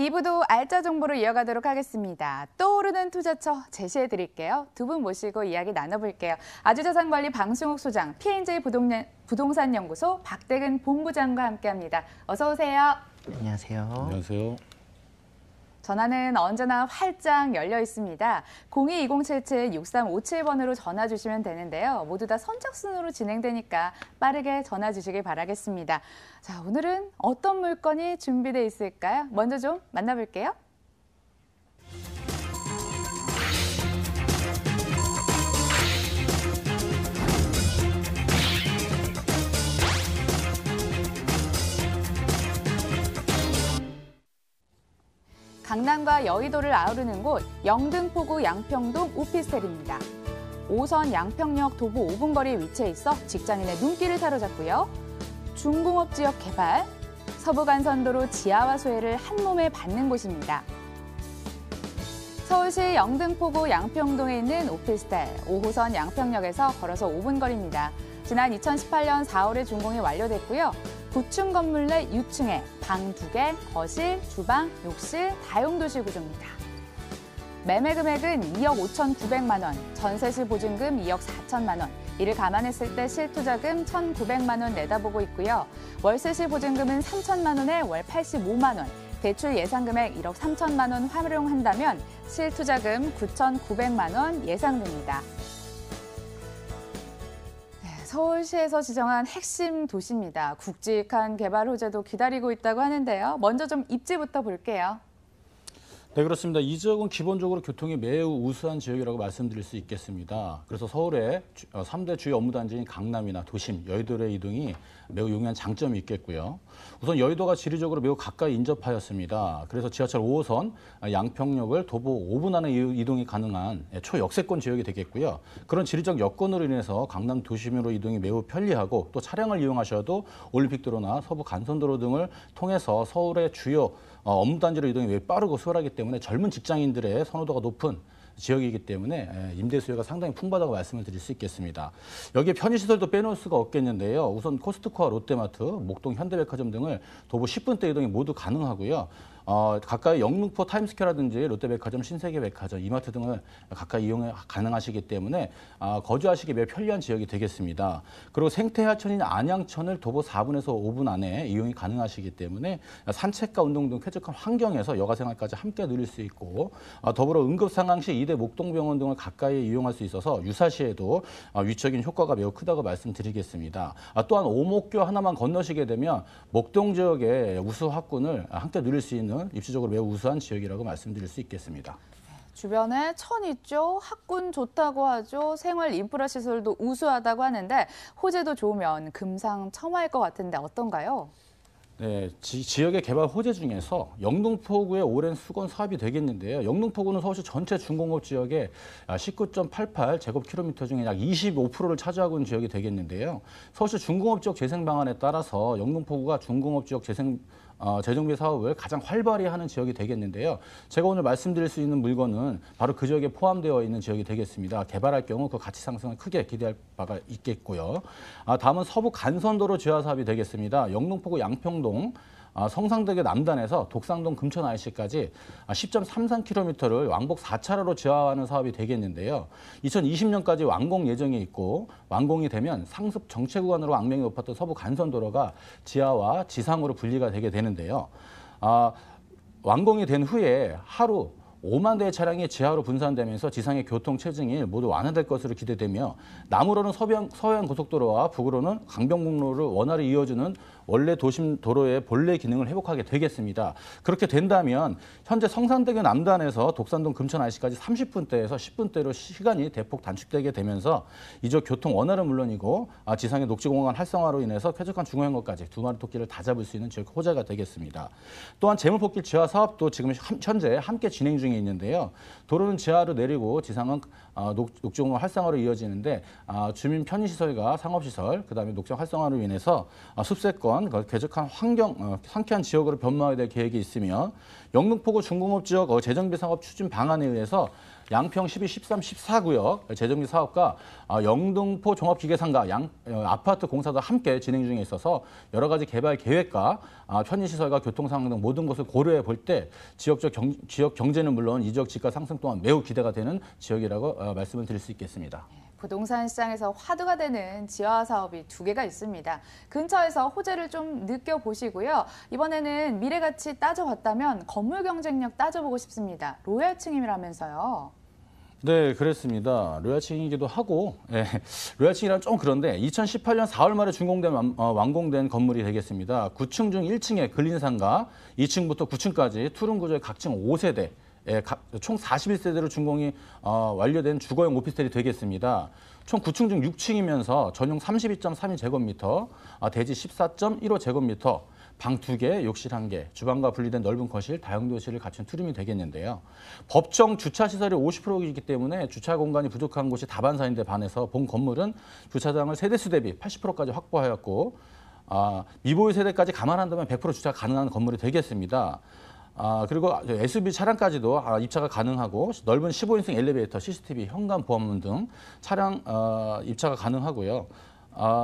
2부도 알짜 정보로 이어가도록 하겠습니다. 떠오르는 투자처 제시해 드릴게요. 두 분 모시고 이야기 나눠볼게요. 아주자산관리 방승욱 소장, P&J 부동산연구소 박대근 본부장과 함께합니다. 어서 오세요. 안녕하세요. 안녕하세요. 전화는 언제나 활짝 열려 있습니다. 02-2077-6357번으로 전화 주시면 되는데요. 모두 다 선착순으로 진행되니까 빠르게 전화 주시길 바라겠습니다. 자, 오늘은 어떤 물건이 준비되어 있을까요? 먼저 좀 만나볼게요. 강남과 여의도를 아우르는 곳 영등포구 양평동 오피스텔입니다. 5선 양평역 도보 5분 거리에 위치해 있어 직장인의 눈길을 사로잡고요. 중공업 지역 개발, 서부간선도로 지하와 수해를 한 몸에 받는 곳입니다. 서울시 영등포구 양평동에 있는 오피스텔 5호선 양평역에서 걸어서 5분 거리입니다. 지난 2018년 4월에 준공이 완료됐고요. 9층 건물 내 6층에 방 2개, 거실, 주방, 욕실, 다용도실 구조입니다. 매매 금액은 2억 5,900만 원, 전세시 보증금 2억 4천만 원, 이를 감안했을 때 실투자금 1,900만 원 내다보고 있고요. 월세시 보증금은 3천만 원에 월 85만 원, 대출 예상금액 1억 3천만 원 활용한다면 실투자금 9,900만 원 예상됩니다. 서울시에서 지정한 핵심 도시입니다. 굵직한 개발 호재도 기다리고 있다고 하는데요. 먼저 좀 입지부터 볼게요. 네, 그렇습니다. 이 지역은 기본적으로 교통이 매우 우수한 지역이라고 말씀드릴 수 있겠습니다. 그래서 서울의 3대 주요 업무단지인 강남이나 도심, 여의도의 이동이 매우 용이한 장점이 있겠고요. 우선 여의도가 지리적으로 매우 가까이 인접하였습니다. 그래서 지하철 5호선 양평역을 도보 5분 안에 이동이 가능한 초역세권 지역이 되겠고요. 그런 지리적 여건으로 인해서 강남 도심으로 이동이 매우 편리하고 또 차량을 이용하셔도 올림픽도로나 서부 간선도로 등을 통해서 서울의 주요 업무단지로 이동이 매우 빠르고 수월하기 때문에 젊은 직장인들의 선호도가 높은 지역이기 때문에 임대 수요가 상당히 풍부하다고 말씀을 드릴 수 있겠습니다. 여기에 편의시설도 빼놓을 수가 없겠는데요. 우선 코스트코와 롯데마트, 목동 현대백화점 등을 도보 10분대 이동이 모두 가능하고요. 가까이 영등포 타임스퀘어라든지 롯데백화점, 신세계백화점, 이마트 등을 가까이 이용 가능하시기 때문에 거주하시기 매우 편리한 지역이 되겠습니다. 그리고 생태하천인 안양천을 도보 4분에서 5분 안에 이용이 가능하시기 때문에 산책과 운동 등 쾌적한 환경에서 여가생활까지 함께 누릴 수 있고 더불어 응급상황시 이대 목동병원 등을 가까이 이용할 수 있어서 유사시에도 위적인 효과가 매우 크다고 말씀드리겠습니다. 또한 오목교 하나만 건너시게 되면 목동 지역의 우수 학군을 함께 누릴 수 있는 입지적으로 매우 우수한 지역이라고 말씀드릴 수 있겠습니다. 주변에 천 있죠. 학군 좋다고 하죠. 생활 인프라 시설도 우수하다고 하는데 호재도 좋으면 금상첨화일 것 같은데 어떤가요? 네, 지역의 개발 호재 중에서 영등포구의 오랜 수건 사업이 되겠는데요. 영등포구는 서울시 전체 중공업 지역의 19.88 제곱킬로미터 중에 약 25%를 차지하고 있는 지역이 되겠는데요. 서울시 중공업 지역 재생 방안에 따라서 영등포구가 중공업 지역 재정비 사업을 가장 활발히 하는 지역이 되겠는데요. 제가 오늘 말씀드릴 수 있는 물건은 바로 그 지역에 포함되어 있는 지역이 되겠습니다. 개발할 경우 그 가치 상승을 크게 기대할 바가 있겠고요. 다음은 서부 간선도로 지하 사업이 되겠습니다. 영등포구 양평동 성상대교 남단에서 독상동 금천 IC까지 10.33km를 왕복 4차로로 지하화하는 사업이 되겠는데요. 2020년까지 완공 예정이 있고 완공이 되면 상습 정체 구간으로 악명이 높았던 서부 간선도로가 지하와 지상으로 분리가 되게 되는데요. 완공이 된 후에 하루 5만 대의 차량이 지하로 분산되면서 지상의 교통 체증이 모두 완화될 것으로 기대되며 남으로는 서해안 고속도로와 북으로는 강변북로를 원활히 이어주는 원래 도심 도로의 본래 기능을 회복하게 되겠습니다. 그렇게 된다면 현재 성산대교 남단에서 독산동 금천 IC까지 30분대에서 10분대로 시간이 대폭 단축되게 되면서 이쪽 교통 원활은 물론이고 지상의 녹지공간 활성화로 인해서 쾌적한 중앙선거까지 두 마리 토끼를 다 잡을 수 있는 지역 호재가 되겠습니다. 또한 재물포길 지하 사업도 지금 현재 함께 진행 중에 있는데요. 도로는 지하로 내리고 지상은 녹지공간 활성화로 이어지는데 주민 편의시설과 상업시설, 그다음에 녹지 활성화로 인해서 숲세권, 쾌적한 환경, 상쾌한 지역으로 변모하게 될 계획이 있으며 영등포구 중공업 지역 재정비 사업 추진 방안에 의해서 양평 12, 13, 14구역 재정비 사업과 영등포 종합기계상가 아파트 공사도 함께 진행 중에 있어서 여러 가지 개발 계획과 편의시설과 교통상황 등 모든 것을 고려해 볼 때 지역 경제는 물론 이 지역 집가 상승 또한 매우 기대가 되는 지역이라고 말씀을 드릴 수 있겠습니다. 부동산 시장에서 화두가 되는 지하 사업이 2개가 있습니다. 근처에서 호재를 좀 느껴보시고요. 이번에는 미래가치 따져봤다면 건물 경쟁력 따져보고 싶습니다. 로얄층임이라면서요. 네, 그렇습니다. 로얄층이기도 하고, 로얄층이란 좀 그런데 2018년 4월 말에 완공된 건물이 되겠습니다. 9층 중 1층에 근린상가, 2층부터 9층까지 투룸 구조의 각층 5세대, 총 41세대로 준공이 완료된 주거용 오피스텔이 되겠습니다. 총 9층 중 6층이면서 전용 32.32제곱미터, 대지 14.15제곱미터, 방 2개, 욕실 1개, 주방과 분리된 넓은 거실, 다용도실을 갖춘 투룸이 되겠는데요. 법정 주차시설이 50%이기 때문에 주차 공간이 부족한 곳이 다반사인데 반해서 본 건물은 주차장을 세대수 대비 80%까지 확보하였고 미보유 세대까지 감안한다면 100% 주차가 가능한 건물이 되겠습니다. 그리고 SUV 차량까지도 입차가 가능하고 넓은 15인승 엘리베이터, CCTV, 현관 보안문 등 차량 입차가 가능하고요.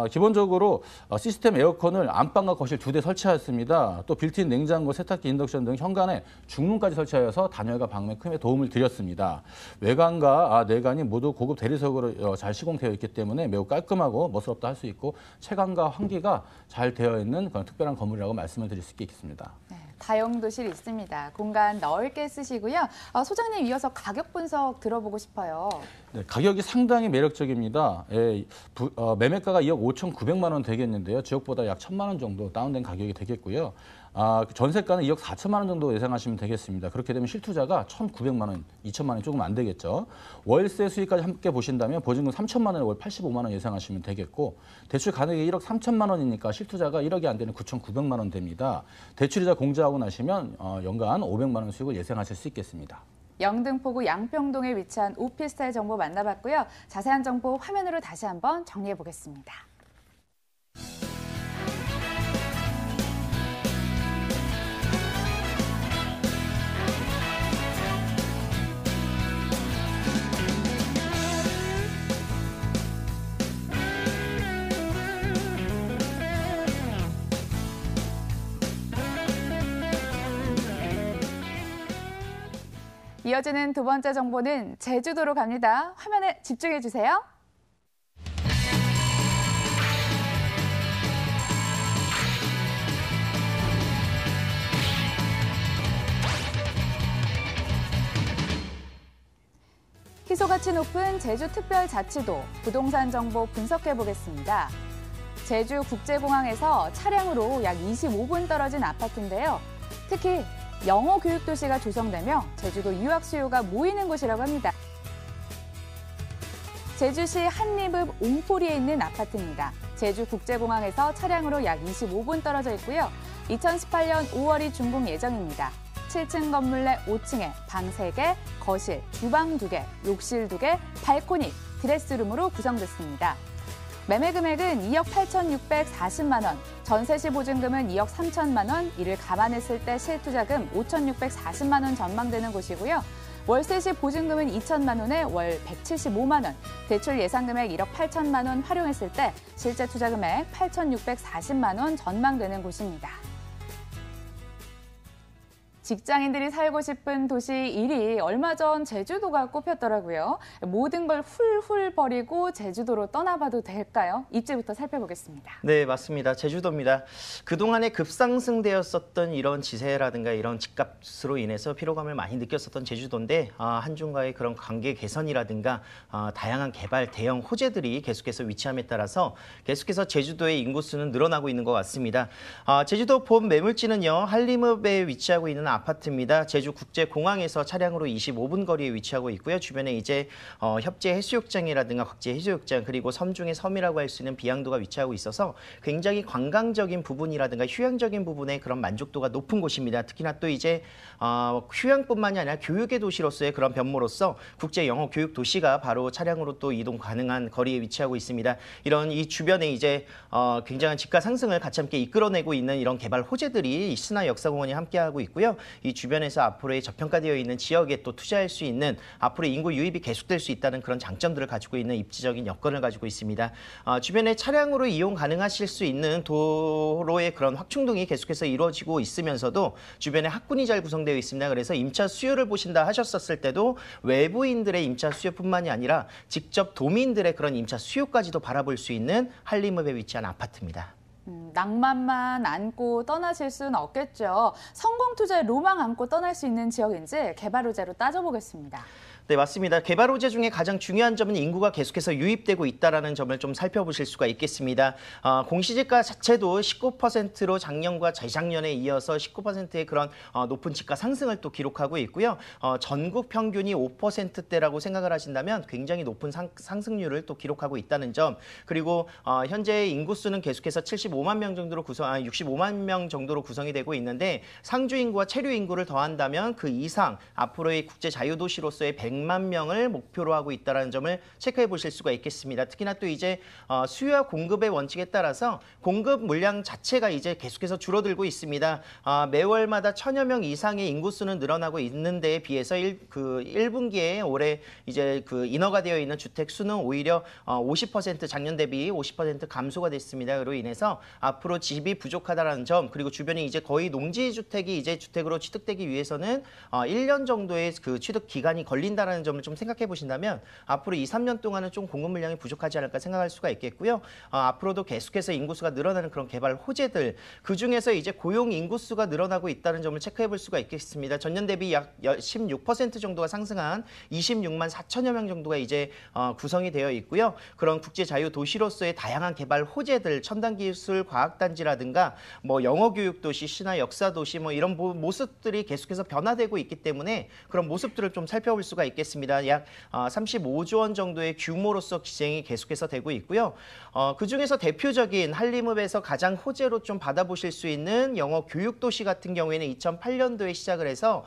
기본적으로 시스템 에어컨을 안방과 거실 2대 설치하였습니다. 또 빌트인 냉장고, 세탁기, 인덕션 등 현관에 중문까지 설치하여서 단열과 방매 크게 도움을 드렸습니다. 외관과 내관이 모두 고급 대리석으로 잘 시공되어 있기 때문에 매우 깔끔하고 멋스럽다 할 수 있고 채광과 환기가 잘 되어 있는 그런 특별한 건물이라고 말씀을 드릴 수 있겠습니다. 네, 다용도실이 있습니다. 공간 넓게 쓰시고요. 소장님 이어서 가격 분석 들어보고 싶어요. 네, 가격이 상당히 매력적입니다. 매매가가 2억 5,900만 원 되겠는데요. 지역보다 약 1,000만 원 정도 다운된 가격이 되겠고요. 전세가는 2억 4천만 원 정도 예상하시면 되겠습니다. 그렇게 되면 실투자가 1,900만 원, 2천만 원이 조금 안 되겠죠. 월세 수익까지 함께 보신다면 보증금 3천만 원에 월 85만 원 예상하시면 되겠고 대출 가능이 1억 3천만 원이니까 실투자가 1억이 안 되는 9,900만 원 됩니다. 대출이자 공제하고 나시면 연간 500만 원 수익을 예상하실 수 있겠습니다. 영등포구 양평동에 위치한 오피스텔 정보 만나봤고요. 자세한 정보 화면으로 다시 한번 정리해 보겠습니다. 이어지는 두 번째 정보는 제주도로 갑니다. 화면에 집중해 주세요. 희소가치 높은 제주특별자치도 부동산 정보 분석해 보겠습니다. 제주국제공항에서 차량으로 약 25분 떨어진 아파트인데요. 특히 영어 교육 도시가 조성되며 제주도 유학 수요가 모이는 곳이라고 합니다. 제주시 한림읍 옹포리에 있는 아파트입니다. 제주국제공항에서 차량으로 약 25분 떨어져 있고요. 2018년 5월이 준공 예정입니다. 7층 건물 내 5층에 방 3개, 거실, 주방 2개, 욕실 2개, 발코니, 드레스룸으로 구성됐습니다. 매매 금액은 2억 8,640만 원, 전세 시 보증금은 2억 3천만 원, 이를 감안했을 때 실투자금 5,640만 원 전망되는 곳이고요. 월세 시 보증금은 2천만 원에 월 175만 원, 대출 예상 금액 1억 8천만 원 활용했을 때 실제 투자 금액 8,640만 원 전망되는 곳입니다. 직장인들이 살고 싶은 도시 1위, 얼마 전 제주도가 꼽혔더라고요. 모든 걸 훌훌 버리고 제주도로 떠나봐도 될까요? 입지부터 살펴보겠습니다. 네, 맞습니다. 제주도입니다. 그동안에 급상승되었었던 이런 지세라든가 이런 집값으로 인해서 피로감을 많이 느꼈었던 제주도인데 한중과의 그런 관계 개선이라든가 다양한 개발 대형 호재들이 계속해서 위치함에 따라서 계속해서 제주도의 인구수는 늘어나고 있는 것 같습니다. 제주도 본 매물지는요, 한림읍에 위치하고 있는 아파트입니다. 제주국제공항에서 차량으로 25분 거리에 위치하고 있고요. 주변에 이제 협재 해수욕장이라든가 곽재 해수욕장 그리고 섬 중에 섬이라고 할 수 있는 비양도가 위치하고 있어서 굉장히 관광적인 부분이라든가 휴양적인 부분에 그런 만족도가 높은 곳입니다. 특히나 또 이제 휴양뿐만이 아니라 교육의 도시로서의 그런 변모로서 국제 영어 교육 도시가 바로 차량으로 또 이동 가능한 거리에 위치하고 있습니다. 이런 이 주변에 이제 굉장한 집가 상승을 같이 함께 이끌어내고 있는 이런 개발 호재들이 신화 역사공원이 함께하고 있고요. 이 주변에서 앞으로의 저평가되어 있는 지역에 또 투자할 수 있는 앞으로 인구 유입이 계속될 수 있다는 그런 장점들을 가지고 있는 입지적인 여건을 가지고 있습니다. 주변에 차량으로 이용 가능하실 수 있는 도로의 그런 확충동이 계속해서 이루어지고 있으면서도 주변에 학군이 잘 구성되어 있습니다. 그래서 임차 수요를 보신다 하셨었을 때도 외부인들의 임차 수요뿐만이 아니라 직접 도민들의 그런 임차 수요까지도 바라볼 수 있는 한림읍에 위치한 아파트입니다. 낭만만 안고 떠나실 수는 없겠죠. 성공 투자의 로망 안고 떠날 수 있는 지역인지 개발 호재로 따져보겠습니다. 네, 맞습니다. 개발 호재 중에 가장 중요한 점은 인구가 계속해서 유입되고 있다는 점을 좀 살펴보실 수가 있겠습니다. 공시지가 자체도 19%로 작년과 재작년에 이어서 19%의 그런 높은 지가 상승을 또 기록하고 있고요. 전국 평균이 5%대라고 생각을 하신다면 굉장히 높은 상승률을 또 기록하고 있다는 점, 그리고 현재 인구수는 계속해서 65만 명 정도로 65만 명 정도로 구성이 되고 있는데 상주 인구와 체류 인구를 더한다면 그 이상 앞으로의 국제 자유도시로서의 100만 명을 목표로 하고 있다는 점을 체크해 보실 수가 있겠습니다. 특히나 또 이제 수요와 공급의 원칙에 따라서 공급 물량 자체가 이제 계속해서 줄어들고 있습니다. 매월마다 1000여 명 이상의 인구수는 늘어나고 있는 데에 비해서 1분기에 올해 이제 그 인허가 되어 있는 주택 수는 오히려 50% 작년 대비 50% 감소가 됐습니다. 그로 인해서 앞으로 집이 부족하다는 점, 그리고 주변에 이제 거의 농지 주택이 이제 주택으로 취득되기 위해서는 1년 정도의 그 취득 기간이 걸린다는 점을 좀 생각해 보신다면 앞으로 2, 3년 동안은 좀 공급 물량이 부족하지 않을까 생각할 수가 있겠고요. 앞으로도 계속해서 인구수가 늘어나는 그런 개발 호재들, 그중에서 이제 고용 인구수가 늘어나고 있다는 점을 체크해 볼 수가 있겠습니다. 전년 대비 약 16% 정도가 상승한 26만 4천여 명 정도가 이제 구성이 되어 있고요. 그런 국제 자유 도시로서의 다양한 개발 호재들, 첨단 기술 과학단지라든가 뭐 영어 교육 도시, 신화 역사 도시 뭐 이런 모습들이 계속해서 변화되고 있기 때문에 그런 모습들을 좀 살펴볼 수가 있겠습니다. 약 35조 원 정도의 규모로서 기쟁이 계속해서 되고 있고요. 그중에서 대표적인 한림읍에서 가장 호재로 좀 받아보실 수 있는 영어 교육 도시 같은 경우에는 2008년도에 시작을 해서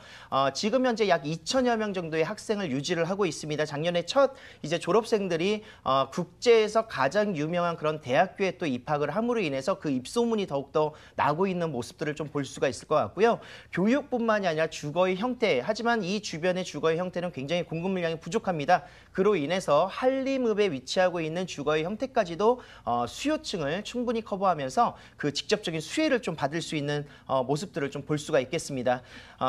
지금 현재 약 2천여 명 정도의 학생을 유지를 하고 있습니다. 작년에 첫 이제 졸업생들이 국제에서 가장 유명한 그런 대학교에 또 입학을 함으로 인해서 그 입소문이 더욱더 나고 있는 모습들을 좀 볼 수가 있을 것 같고요. 교육뿐만이 아니라 주거의 형태, 하지만 이 주변의 주거의 형태는 굉장히 공급 물량이 부족합니다. 그로 인해서 한림읍에 위치하고 있는 주거의 형태까지도 수요층을 충분히 커버하면서 그 직접적인 수혜를 좀 받을 수 있는 모습들을 좀 볼 수가 있겠습니다.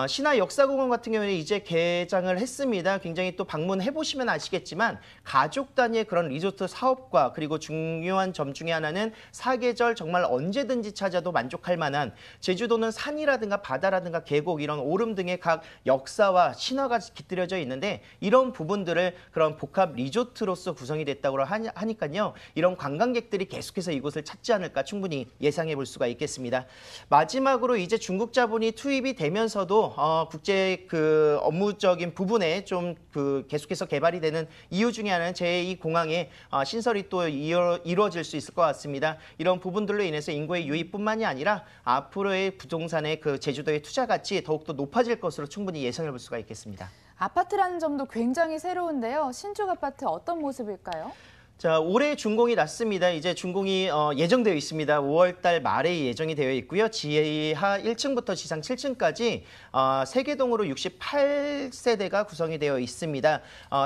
신화 역사공원 같은 경우에는 이제 개장을 했습니다. 굉장히 또 방문해 보시면 아시겠지만 가족 단위의 그런 리조트 사업과 그리고 중요한 점 중에 하나는 사계절 정말 언제든지 찾아도 만족할 만한, 제주도는 산이라든가 바다라든가 계곡 이런 오름 등의 각 역사와 신화가 깃들여져 있는데 이런 부분들을 그런 복합 리조트로서 구성이 됐다고 하니까요. 이런 관광객들이 계속해서 이곳을 찾지 않을까 충분히 예상해 볼 수가 있겠습니다. 마지막으로 이제 중국 자본이 투입이 되면서도 국제 그 업무적인 부분에 좀 그 계속해서 개발이 되는 이유 중에 하나는 제2공항의 신설이 또 이루어질 수 있을 것 같습니다. 이런 부분들로 인해서 인구의 유입뿐만이 아니라 앞으로의 부동산의 그 제주도의 투자 가치 더욱더 높아질 것으로 충분히 예상해 볼 수가 있겠습니다. 아파트라는 점도 굉장히 새로운데요. 신축 아파트 어떤 모습일까요? 자, 올해 준공이 났습니다. 이제 준공이 예정되어 있습니다. 5월 달 말에 예정이 되어 있고요. 지하 1층부터 지상 7층까지 3개동으로 68세대가 구성이 되어 있습니다.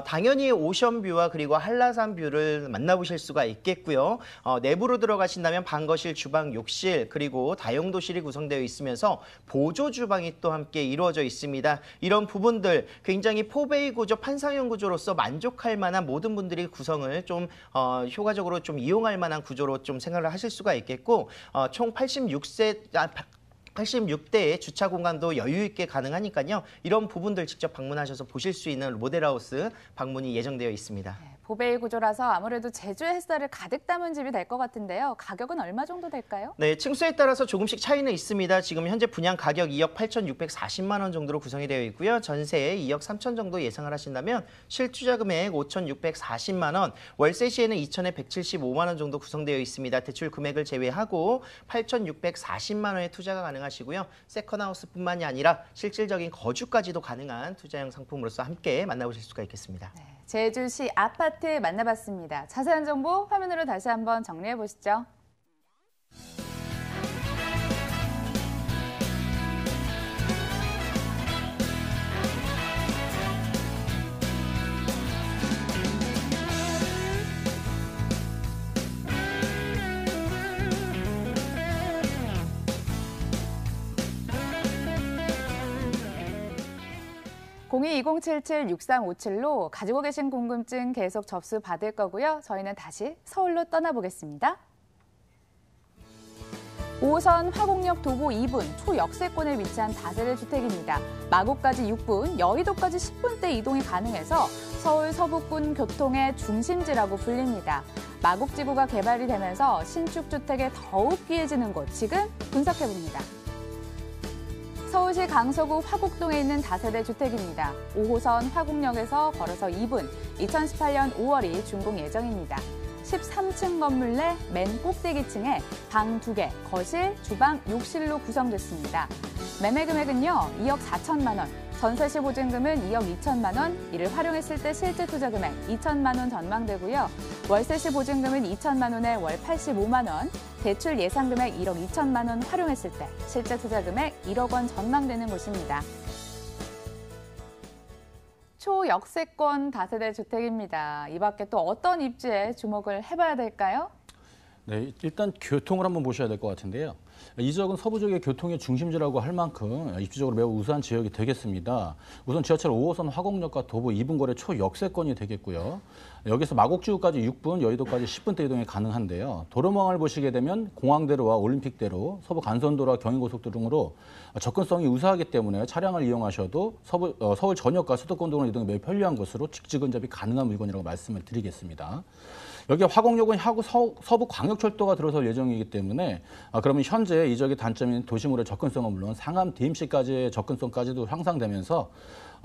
당연히 오션뷰와 그리고 한라산 뷰를 만나보실 수가 있겠고요. 내부로 들어가신다면 방거실, 주방, 욕실 그리고 다용도실이 구성되어 있으면서 보조 주방이 또 함께 이루어져 있습니다. 이런 부분들 굉장히 포베이 구조, 판상형 구조로서 만족할 만한 모든 분들이 구성을 좀 효과적으로 좀 이용할 만한 구조로 좀 생각을 하실 수가 있겠고 총 86대의 주차 공간도 여유 있게 가능하니까요. 이런 부분들 직접 방문하셔서 보실 수 있는 모델하우스 방문이 예정되어 있습니다. 네, 보베이 구조라서 아무래도 제주의 햇살을 가득 담은 집이 될 것 같은데요. 가격은 얼마 정도 될까요? 네, 층수에 따라서 조금씩 차이는 있습니다. 지금 현재 분양 가격 2억 8,640만 원 정도로 구성이 되어 있고요. 전세 2억 3천 정도 예상을 하신다면 실투자 금액 5,640만 원, 월세 시에는 2천에 175만 원 정도 구성되어 있습니다. 대출 금액을 제외하고 8,640만 원의 투자가 가능하시고요. 세컨하우스뿐만이 아니라 실질적인 거주까지도 가능한 투자형 상품으로서 함께 만나보실 수가 있겠습니다. 네, 제주시 아파트 만나봤습니다. 자세한 정보 화면으로 다시 한번 정리해 보시죠. 02-2077-6357로 가지고 계신 궁금증 계속 접수 받을 거고요. 저희는 다시 서울로 떠나보겠습니다. 5호선 화곡역 도보 2분 초역세권에 위치한 다세대 주택입니다. 마곡까지 6분, 여의도까지 10분대 이동이 가능해서 서울 서북권 교통의 중심지라고 불립니다. 마곡지구가 개발이 되면서 신축주택에 더욱 귀해지는 곳 지금 분석해봅니다. 서울시 강서구 화곡동에 있는 다세대 주택입니다. 5호선 화곡역에서 걸어서 2분, 2018년 5월이 준공 예정입니다. 13층 건물 내 맨 꼭대기층에 방 2개, 거실, 주방, 욕실로 구성됐습니다. 매매 금액은요, 2억 4천만 원, 전세 시 보증금은 2억 2천만 원, 이를 활용했을 때 실제 투자 금액 2천만 원 전망되고요. 월세 시 보증금은 2천만 원에 월 85만 원, 대출 예상 금액 1억 2천만 원 활용했을 때 실제 투자 금액 1억 원 전망되는 곳입니다. 초역세권 다세대 주택입니다. 이 밖에 또 어떤 입지에 주목을 해봐야 될까요? 네, 일단 교통을 한번 보셔야 될 것 같은데요. 이 지역은 서부 지역의 교통의 중심지라고 할 만큼 입지적으로 매우 우수한 지역이 되겠습니다. 우선 지하철 5호선 화곡역과 도보 2분 거리 초역세권이 되겠고요. 여기서 마곡지구까지 6분, 여의도까지 10분대 이동이 가능한데요. 도로망을 보시게 되면 공항대로와 올림픽대로, 서부 간선도로와 경인고속도로 등으로 접근성이 우수하기 때문에 차량을 이용하셔도 서울 전역과 수도권 도로 이동이 매우 편리한 것으로 직지근접이 가능한 물건이라고 말씀을 드리겠습니다. 여기 화곡역은 향후 서부 광역철도가 들어설 예정이기 때문에 그러면 현재 이 지역의 단점인 도심으로의 접근성은 물론 상암 DMC까지의 접근성까지도 향상되면서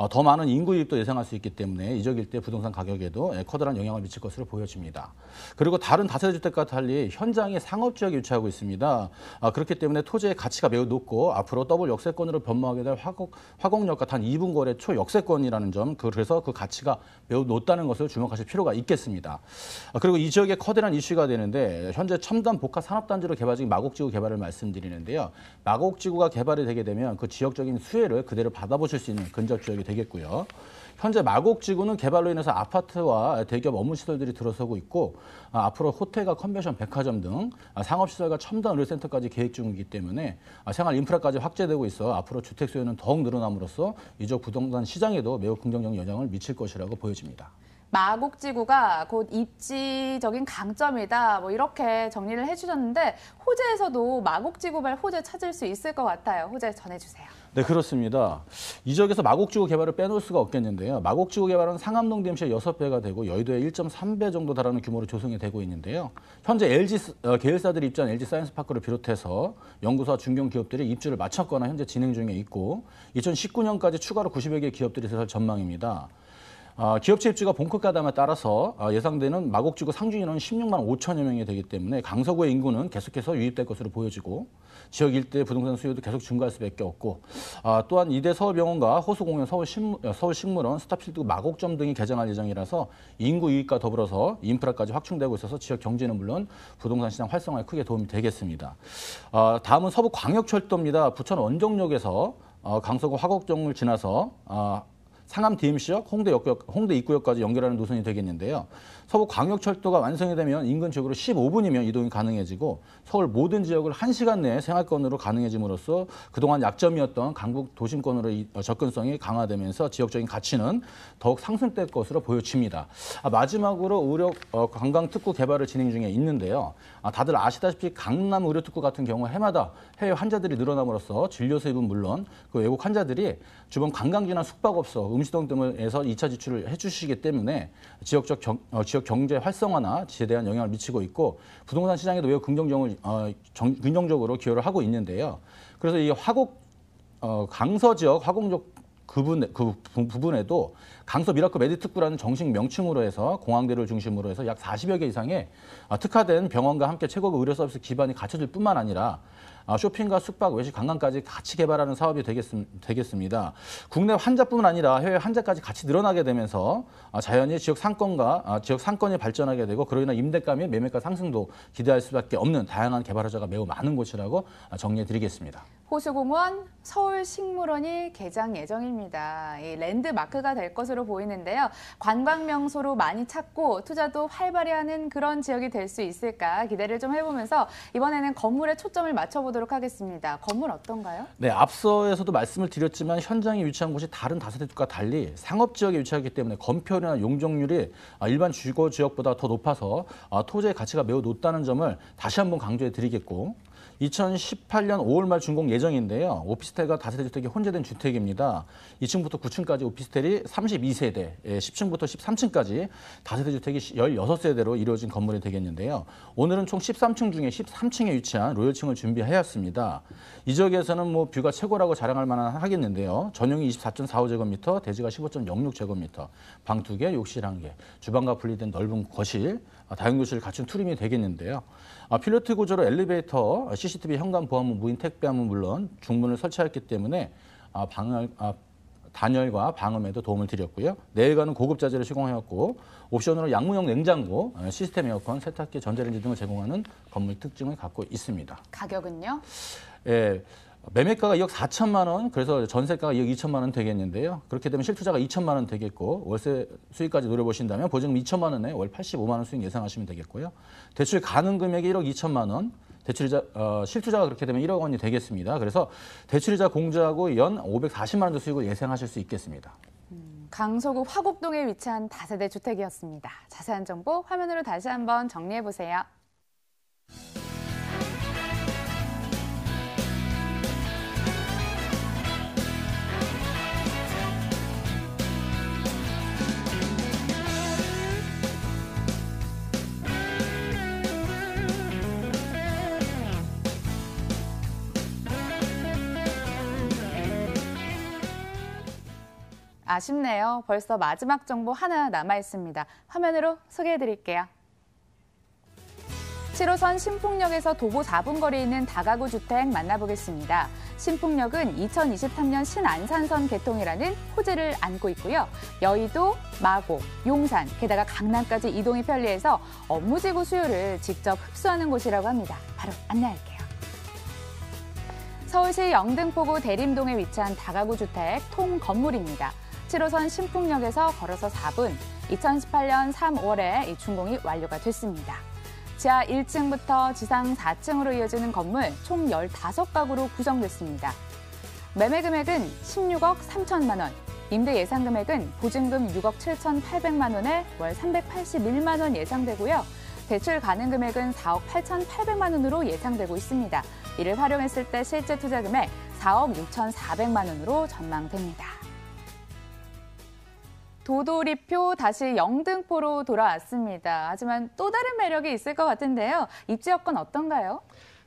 더 많은 인구 유입도 예상할 수 있기 때문에 이 지역 일대 부동산 가격에도 커다란 영향을 미칠 것으로 보여집니다. 그리고 다른 다세대 주택과 달리 현장에 상업지역에 위치하고 있습니다. 그렇기 때문에 토지의 가치가 매우 높고 앞으로 더블 역세권으로 변모하게 될 화곡역과 단 2분 거래 초역세권이라는 점, 그래서 그 가치가 매우 높다는 것을 주목하실 필요가 있겠습니다. 그리고 이 지역의 커다란 이슈가 되는데 현재 첨단 복합 산업단지로 개발 중인 마곡지구 개발을 말씀드리는데요. 마곡지구가 개발이 되게 되면 그 지역적인 수혜를 그대로 받아보실 수 있는 근접 지역이 되겠고요. 현재 마곡지구는 개발로 인해서 아파트와 대기업 업무시설들이 들어서고 있고 앞으로 호텔과 컨벤션, 백화점 등 상업시설과 첨단 의료센터까지 계획 중이기 때문에 생활 인프라까지 확대되고 있어 앞으로 주택 수요는 더욱 늘어남으로써 이 지역 부동산 시장에도 매우 긍정적인 영향을 미칠 것이라고 보여집니다. 마곡지구가 곧 입지적인 강점이다, 뭐 이렇게 정리를 해주셨는데 호재에서도 마곡지구발 호재 찾을 수 있을 것 같아요. 호재 전해주세요. 네, 그렇습니다. 이 지역에서 마곡지구 개발을 빼놓을 수가 없겠는데요. 마곡지구 개발은 상암동 DMC의 6배가 되고 여의도의 1.3배 정도 달하는 규모로 조성이 되고 있는데요. 현재 LG 계열사들이 입주한 LG 사이언스파크를 비롯해서 연구소와 중견기업들이 입주를 마쳤거나 현재 진행 중에 있고 2019년까지 추가로 90여 개의 기업들이 들어설 전망입니다. 기업체 입주가 본격화됨에 따라서 예상되는 마곡지구 상주 인원은 16만 5천여 명이 되기 때문에 강서구의 인구는 계속해서 유입될 것으로 보여지고 지역 일대 부동산 수요도 계속 증가할 수밖에 없고 또한 이대 서울병원과 호수공원, 서울식물원, 스타필드, 마곡점 등이 개장할 예정이라서 인구 유입과 더불어서 인프라까지 확충되고 있어서 지역 경제는 물론 부동산 시장 활성화에 크게 도움이 되겠습니다. 다음은 서부 광역철도입니다. 부천 원정역에서 강서구 화곡점을 지나서 상암 DMC역, 홍대 입구역까지 연결하는 노선이 되겠는데요. 서부 광역철도가 완성이 되면 인근 지역으로 15분이면 이동이 가능해지고 서울 모든 지역을 1시간 내에 생활권으로 가능해짐으로써 그동안 약점이었던 강북 도심권으로의 접근성이 강화되면서 지역적인 가치는 더욱 상승될 것으로 보여집니다. 마지막으로 의료 관광 특구 개발을 진행 중에 있는데요. 다들 아시다시피 강남 의료 특구 같은 경우 해마다 해외 환자들이 늘어남으로써 진료 수입은 물론 그 외국 환자들이 주변 관광지나 숙박업소, 음식점 등에서 2차 지출을 해주시기 때문에 지역 경제 활성화나 지에 대한 영향을 미치고 있고 부동산 시장에도 매우 긍정적으로 기여를 하고 있는데요. 그래서 이 강서 지역 화곡역 그 부분에도 강서 미라클 메디특구라는 정식 명칭으로 해서 공항대를 중심으로 해서 약 40여 개 이상의 특화된 병원과 함께 최고급 의료 서비스 기반이 갖춰질 뿐만 아니라 쇼핑과 숙박, 외식, 관광까지 같이 개발하는 사업이 되겠습니다. 국내 환자뿐만 아니라 해외 환자까지 같이 늘어나게 되면서 자연히 지역 상권이 발전하게 되고 그로 인한 임대가 및 매매가 상승도 기대할 수밖에 없는 다양한 개발 호재가 매우 많은 곳이라고 정리해 드리겠습니다. 호수공원, 서울식물원이 개장 예정입니다. 이 랜드마크가 될 것으로 보이는데요. 관광 명소로 많이 찾고 투자도 활발히 하는 그런 지역이 될 수 있을까 기대를 좀 해보면서 이번에는 건물에 초점을 맞춰보도록 하겠습니다. 건물 어떤가요? 네, 앞서에서도 말씀을 드렸지만 현장에 위치한 곳이 다른 다세대주택과 달리 상업지역에 위치하기 때문에 건폐율이나 용적률이 일반 주거 지역보다 더 높아서 토지의 가치가 매우 높다는 점을 다시 한번 강조해 드리겠고 2018년 5월 말 준공 예정인데요. 오피스텔과 다세대 주택이 혼재된 주택입니다. 2층부터 9층까지 오피스텔이 32세대, 10층부터 13층까지 다세대 주택이 16세대로 이루어진 건물이 되겠는데요. 오늘은 총 13층 중에 13층에 위치한 로열층을 준비하였습니다. 이 지역에서는 뭐 뷰가 최고라고 자랑할 만한 하겠는데요. 전용이 24.45제곱미터, 대지가 15.06제곱미터, 방 2개, 욕실 1개, 주방과 분리된 넓은 거실, 다용도실을 갖춘 투룸이 되겠는데요. 필로티 구조로 엘리베이터, CCTV 현관 보안문, 무인 택배함은 물론 중문을 설치했기 때문에 단열과 방음에도 도움을 드렸고요. 내외관은 고급 자재를 시공하였고 옵션으로 양문형 냉장고, 시스템 에어컨, 세탁기, 전자레인지 등을 제공하는 건물 특징을 갖고 있습니다. 가격은요? 예. 매매가가 2억 4천만 원, 그래서 전세가가 2억 2천만 원 되겠는데요. 그렇게 되면 실투자가 2천만 원 되겠고 월세 수익까지 노려보신다면 보증금 2천만 원에 월 85만 원 수익 예상하시면 되겠고요. 대출 가능 금액이 1억 2천만 원, 대출이자 실투자가 그렇게 되면 1억 원이 되겠습니다. 그래서 대출이자 공제하고 연 540만 원 정도 수익을 예상하실 수 있겠습니다. 강서구 화곡동에 위치한 다세대 주택이었습니다. 자세한 정보 화면으로 다시 한번 정리해 보세요. 아쉽네요. 벌써 마지막 정보 하나 남아 있습니다. 화면으로 소개해 드릴게요. 7호선 신풍역에서 도보 4분 거리에 있는 다가구 주택 만나보겠습니다. 신풍역은 2023년 신안산선 개통이라는 호재를 안고 있고요. 여의도, 마곡, 용산, 게다가 강남까지 이동이 편리해서 업무지구 수요를 직접 흡수하는 곳이라고 합니다. 바로 안내할게요. 서울시 영등포구 대림동에 위치한 다가구 주택 통건물입니다. 7호선 신풍역에서 걸어서 4분, 2018년 3월에 이 준공이 완료가 됐습니다. 지하 1층부터 지상 4층으로 이어지는 건물 총 15가구로 구성됐습니다. 매매 금액은 16억 3천만 원, 임대 예상 금액은 보증금 6억 7,800만 원에 월 381만 원 예상되고요. 대출 가능 금액은 4억 8,800만 원으로 예상되고 있습니다. 이를 활용했을 때 실제 투자 금액 4억 6,400만 원으로 전망됩니다. 도돌이표 다시 영등포로 돌아왔습니다. 하지만 또 다른 매력이 있을 것 같은데요. 입지 여건 어떤가요?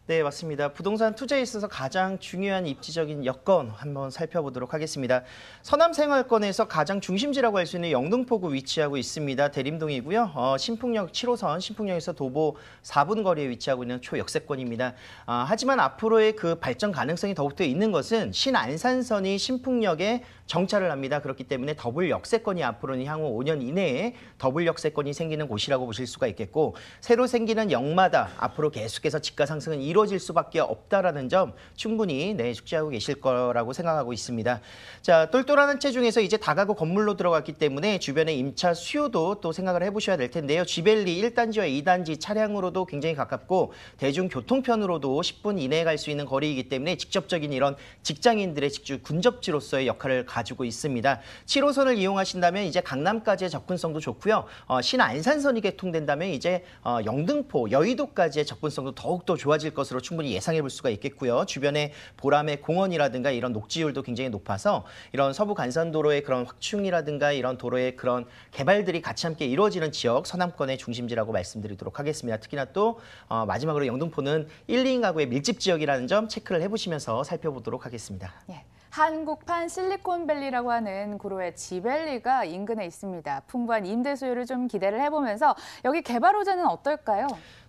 네, 맞습니다. 부동산 투자에 있어서 가장 중요한 입지적인 여건 한번 살펴보도록 하겠습니다. 서남생활권에서 가장 중심지라고 할 수 있는 영등포구 위치하고 있습니다. 대림동이고요. 신풍역 7호선 신풍역에서 도보 4분 거리에 위치하고 있는 초역세권입니다. 하지만 앞으로의 그 발전 가능성이 더욱더 있는 것은 신안산선이 신풍역에 정차를 합니다. 그렇기 때문에 더블 역세권이 앞으로는 향후 5년 이내에 더블 역세권이 생기는 곳이라고 보실 수가 있겠고, 새로 생기는 역마다 앞으로 계속해서 집가 상승은 이루어질 수밖에 없다라는 점 충분히 숙지하고 계실 거라고 생각하고 있습니다. 자, 똘똘한 한 채 중에서 이제 다가구 건물로 들어갔기 때문에 주변의 임차 수요도 또 생각을 해보셔야 될 텐데요. 쥐벨리 1단지와 2단지 차량으로도 굉장히 가깝고 대중교통편으로도 10분 이내에 갈 수 있는 거리이기 때문에 직접적인 이런 직장인들의 직주 군접지로서의 역할을 가지고 있습니다. 7호선을 이용하신다면 이제 강남까지의 접근성도 좋고요. 신안산선이 개통된다면 이제 영등포, 여의도까지의 접근성도 더욱더 좋아질 것으로 충분히 예상해 볼 수가 있겠고요. 주변에 보람의 공원이라든가 이런 녹지율도 굉장히 높아서 이런 서부 간선도로의 그런 확충이라든가 이런 도로의 그런 개발들이 같이 함께 이루어지는 지역, 서남권의 중심지라고 말씀드리도록 하겠습니다. 특히나 또 마지막으로 영등포는 1, 2인 가구의 밀집 지역이라는 점 체크를 해보시면서 살펴보도록 하겠습니다. 예. 한국판 실리콘밸리라고 하는 구로의 지밸리가 인근에 있습니다. 풍부한 임대 수요를 좀 기대를 해보면서 여기 개발 호재는 어떨까요?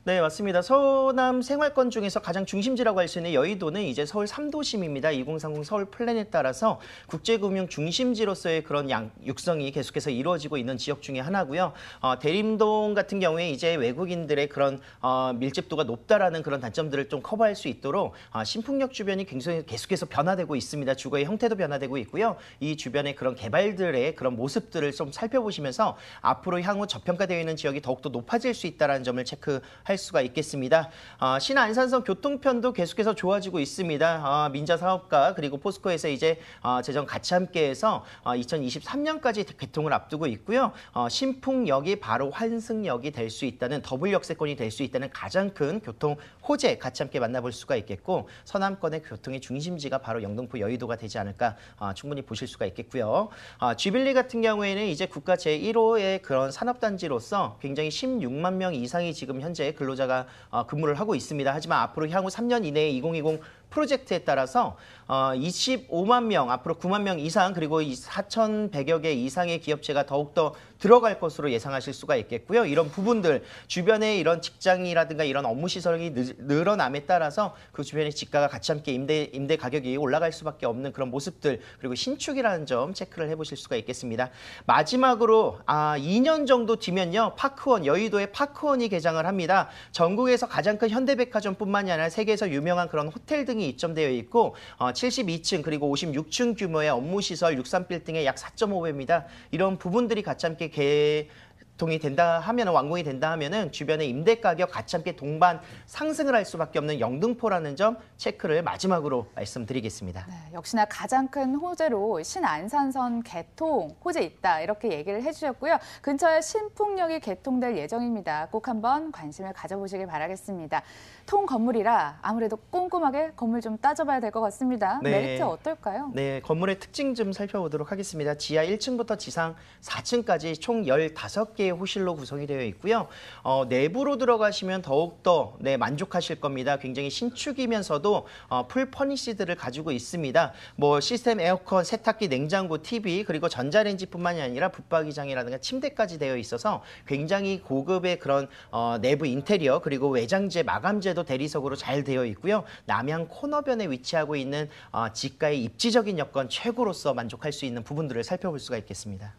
네, 맞습니다. 서남 생활권 중에서 가장 중심지라고 할 수 있는 여의도는 이제 서울 3도심입니다. 2030 서울 플랜에 따라서 국제금융 중심지로서의 그런 육성이 계속해서 이루어지고 있는 지역 중에 하나고요. 대림동 같은 경우에 이제 외국인들의 그런 밀집도가 높다라는 그런 단점들을 좀 커버할 수 있도록 신풍역 주변이 굉장히 계속해서 변화되고 있습니다. 주거의 형태도 변화되고 있고요. 이 주변의 그런 개발들의 그런 모습들을 좀 살펴보시면서 앞으로 향후 저평가되어 있는 지역이 더욱더 높아질 수 있다는 점을 체크할 수가 있겠습니다. 신안산선 교통편도 계속해서 좋아지고 있습니다. 민자 사업가 그리고 포스코에서 이제 재정 같이 함께해서 2023년까지 개통을 앞두고 있고요. 신풍역이 바로 환승역이 될 수 있다는 더블 역세권이 될 수 있다는 가장 큰 교통 호재 같이 함께 만나볼 수가 있겠고 서남권의 교통의 중심지가 바로 영등포 여의도가 되지 않을까 충분히 보실 수가 있겠고요. 쥐빌리 같은 경우에는 이제 국가 제1호의 그런 산업단지로서 굉장히 16만 명 이상이 지금 현재 근로자가 근무를 하고 있습니다. 하지만 앞으로 향후 3년 이내에 2020 프로젝트에 따라서 25만 명, 앞으로 9만 명 이상 그리고 4,100여 개 이상의 기업체가 더욱더 들어갈 것으로 예상하실 수가 있겠고요. 이런 부분들, 주변에 이런 직장이라든가 이런 업무 시설이 늘어남에 따라서 그 주변의 집가가 같이 함께 임대 가격이 올라갈 수밖에 없는 그런 모습들 그리고 신축이라는 점 체크를 해보실 수가 있겠습니다. 마지막으로 2년 정도 뒤면요. 파크원, 여의도의 파크원이 개장을 합니다. 전국에서 가장 큰 현대백화점뿐만이 아니라 세계에서 유명한 그런 호텔 등이 입점되어 있고 72층 그리고 56층 규모의 업무시설 63빌딩의 약 4.5배입니다. 이런 부분들이 같이 함께 개통이 된다 하면 완공이 된다 하면은 주변의 임대 가격 같이 함께 동반 상승을 할 수밖에 없는 영등포라는 점 체크를 마지막으로 말씀드리겠습니다. 네, 역시나 가장 큰 호재로 신안산선 개통 호재 있다 이렇게 얘기를 해주셨고요. 근처에 신풍역이 개통될 예정입니다. 꼭 한번 관심을 가져보시길 바라겠습니다. 통 건물이라 아무래도 꼼꼼하게 건물 좀 따져봐야 될 것 같습니다. 네. 메리트 어떨까요? 네, 건물의 특징 좀 살펴보도록 하겠습니다. 지하 1층부터 지상 4층까지 총 15개의 호실로 구성이 되어 있고요. 내부로 들어가시면 더욱더 만족하실 겁니다. 굉장히 신축이면서도 풀 퍼니시드를 가지고 있습니다. 뭐 시스템 에어컨, 세탁기, 냉장고, TV 그리고 전자레인지뿐만이 아니라 붙박이장이라든가 침대까지 되어 있어서 굉장히 고급의 그런 내부 인테리어 그리고 외장재, 마감재도 대리석으로 잘 되어 있고요. 남양 코너변에 위치하고 있는 지가의 입지적인 여건 최고로서 만족할 수 있는 부분들을 살펴볼 수가 있겠습니다.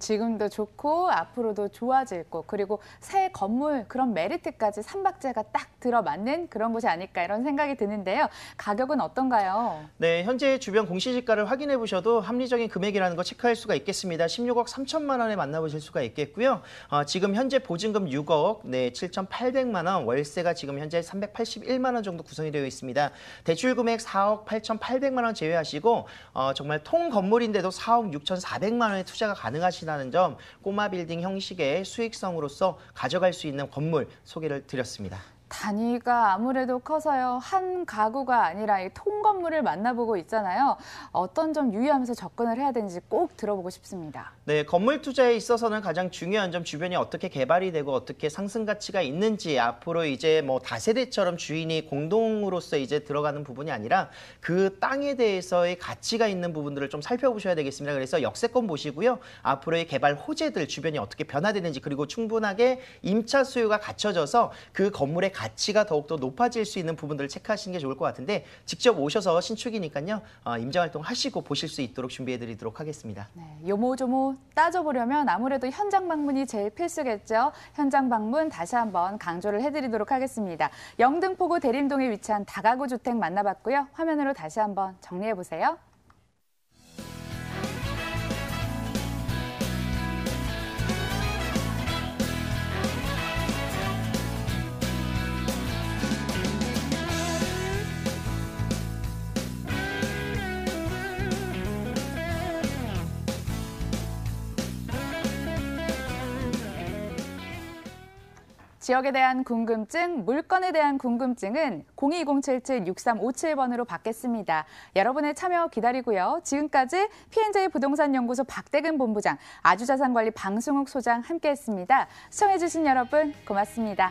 지금도 좋고 앞으로도 좋아질 곳 그리고 새 건물 그런 메리트까지 삼박자가 딱 들어맞는 그런 곳이 아닐까 이런 생각이 드는데요. 가격은 어떤가요? 네, 현재 주변 공시지가를 확인해 보셔도 합리적인 금액이라는 거 체크할 수가 있겠습니다. 16억 3천만 원에 만나보실 수가 있겠고요. 지금 현재 보증금 6억 7,800만 원, 월세가 지금 현재 381만 원 정도 구성이 되어 있습니다. 대출 금액 4억 8,800만 원 제외하시고 정말 통 건물인데도 4억 6,400만 원의 투자가 가능하시다는 점 꼬마 빌딩 형식의 수익성으로서 가져갈 수 있는 건물 소개를 드렸습니다. 단위가 아무래도 커서요. 한 가구가 아니라 이 통건물을 만나보고 있잖아요. 어떤 점 유의하면서 접근을 해야 되는지 꼭 들어보고 싶습니다. 네, 건물 투자에 있어서는 가장 중요한 점 주변이 어떻게 개발이 되고 어떻게 상승 가치가 있는지 앞으로 이제 뭐 다세대처럼 주인이 공동으로서 이제 들어가는 부분이 아니라 그 땅에 대해서의 가치가 있는 부분들을 좀 살펴보셔야 되겠습니다. 그래서 역세권 보시고요. 앞으로의 개발 호재들 주변이 어떻게 변화되는지 그리고 충분하게 임차 수요가 갖춰져서 그 건물의 가치가 더욱더 높아질 수 있는 부분들을 체크하시는 게 좋을 것 같은데 직접 오셔서 신축이니까요. 임장활동 하시고 보실 수 있도록 준비해드리도록 하겠습니다. 네, 요모조모 따져보려면 아무래도 현장 방문이 제일 필수겠죠. 현장 방문 다시 한번 강조를 해드리도록 하겠습니다. 영등포구 대림동에 위치한 다가구 주택 만나봤고요. 화면으로 다시 한번 정리해보세요. 지역에 대한 궁금증, 물건에 대한 궁금증은 02-077-6357번으로 받겠습니다. 여러분의 참여 기다리고요. 지금까지 P&J 부동산 연구소 박대근 본부장, 아주자산관리 방승욱 소장 함께했습니다. 시청해주신 여러분 고맙습니다.